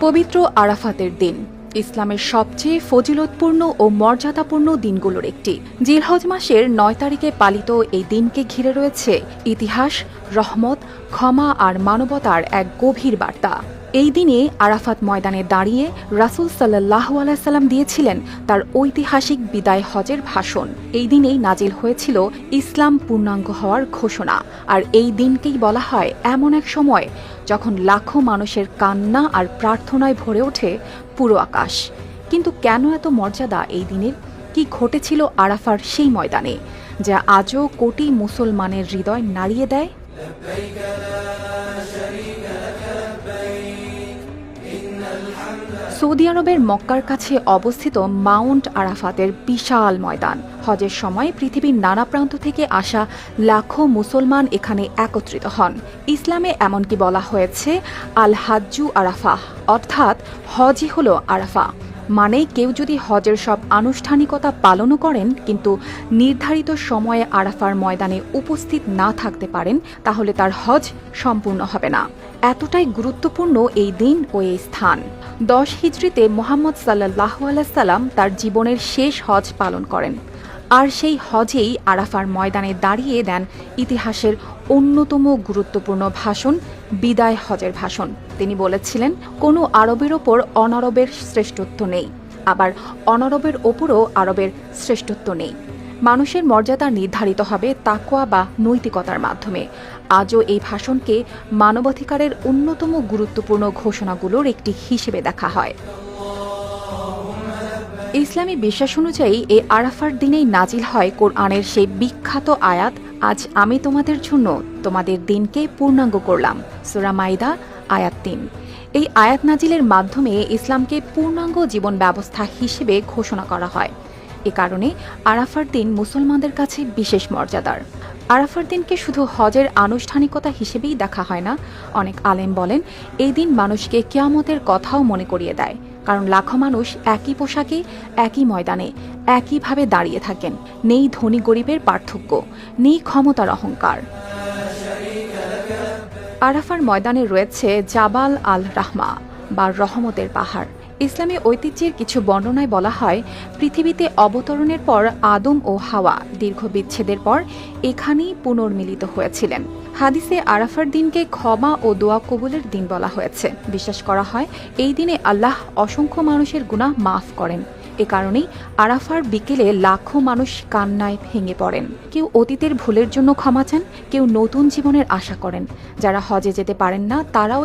পবিত্র আরাফাতের দিন ইসলামের সবচেয়ে ফজিলতপূর্ণ ও মর্যাদাপূর্ণ দিনগুলোর একটি। জিলহজ মাসের ৯ তারিখে পালিত এই দিনকে ঘিরে রয়েছে ইতিহাস, রহমত, ক্ষমা আর মানবতার এক গভীর বার্তা। এই দিনে আরাফাত ময়দানে দাঁড়িয়ে রাসূল সাল্লাল্লাহু আলাইহি সাল্লাম দিয়েছিলেন তার ঐতিহাসিক বিদায় হজের ভাষণ। এই দিনেই নাজিল হয়েছিল ইসলাম পূর্ণাঙ্গ হওয়ার ঘোষণা। আর এই দিনকেই বলা হয় এমন এক সময় যখন লাখো মানুষের কান্না আর প্রার্থনায় ভরে ওঠে পুরো আকাশ। কিন্তু কেন এত মর্যাদা এই দিনের? কি ঘটেছিল আরাফার সেই ময়দানে যা আজও কোটি মুসলমানের হৃদয় নাড়িয়ে দেয়? সৌদি আরবের মক্কার কাছে অবস্থিত মাউন্ট আরাফাতের বিশাল ময়দান। হজের সময় পৃথিবীর নানা প্রান্ত থেকে আসা লাখো মুসলমান এখানে একত্রিত হন। ইসলামে এমনকি বলা হয়েছে আল হাজ্জু আরাফাহ, অর্থাৎ হজই হল আরাফা। মানে কেউ যদি হজের সব আনুষ্ঠানিকতা পালনও করেন কিন্তু নির্ধারিত সময়ে আরাফার ময়দানে উপস্থিত না থাকতে পারেন তাহলে তার হজ সম্পূর্ণ হবে না। এতটাই গুরুত্বপূর্ণ এই দিন ও এই স্থান। 10 হিজরিতে মুহাম্মদ সাল্লাল্লাহু আলাইহি সাল্লাম তার জীবনের শেষ হজ পালন করেন। আর সেই হজেই আরাফার ময়দানে দাঁড়িয়ে দেন ইতিহাসের অন্যতম গুরুত্বপূর্ণ ভাষণ, বিদায় হজের ভাষণ। তিনি বলেছিলেন, কোনো আরবের ওপর অনারবের শ্রেষ্ঠত্ব নেই, আবার অনারবের ওপরও আরবের শ্রেষ্ঠত্ব নেই। মানুষের মর্যাদা নির্ধারিত হবে তাকওয়া বা নৈতিকতার মাধ্যমে। আজও এই ভাষণকে মানবাধিকারের অন্যতম গুরুত্বপূর্ণ ঘোষণাগুলোর একটি হিসেবে দেখা হয়। ইসলামী বিশ্বাস অনুযায়ী এই আরাফার দিনেই নাজিল হয় কোরআনের সেই বিখ্যাত আয়াত, আজ আমি তোমাদের জন্য তোমাদের দিনকে পূর্ণাঙ্গ করলাম। সূরা মাইদা আয়াত ৩। এই আয়াত নাজিলের মাধ্যমে ইসলামকে পূর্ণাঙ্গ জীবন ব্যবস্থা হিসেবে ঘোষণা করা হয়। এ কারণে আরাফার দিন মুসলমানদের কাছে বিশেষ মর্যাদার। আরাফার দিনকে শুধু হজের আনুষ্ঠানিকতা হিসেবেই দেখা হয় না। অনেক আলেম বলেন এই দিন মানুষকে কিয়ামতের কথাও মনে করিয়ে দেয়, কারণ লাখো মানুষ একই পোশাকে, একই ময়দানে, একইভাবে দাঁড়িয়ে থাকেন। নেই ধনী গরিবের পার্থক্য, নেই ক্ষমতার অহংকার। আরাফার ময়দানে রয়েছে জাবাল আল রাহমা বা রহমতের পাহাড়। ইসলামী ঐতিহ্যের কিছু বর্ণনায় বলা হয় পৃথিবীতে অবতরণের পর আদম ও হাওয়া দীর্ঘ বিচ্ছেদের পর এখানেই পুনর্মিলিত হয়েছিলেন। হাদিসে আরাফার দিনকে ক্ষমা ও দোয়া কবুলের দিন বলা হয়েছে। বিশ্বাস করা হয় এই দিনে আল্লাহ অসংখ্য মানুষের গুনাহ মাফ করেন। এ কারণেই আরাফার বিকেলে লাখো মানুষ কান্নায় ভেঙে পড়েন। কেউ অতীতের ভুলের জন্য ক্ষমা চান, কেউ নতুন জীবনের আশা করেন। যারা হজে যেতে পারেন না তারাও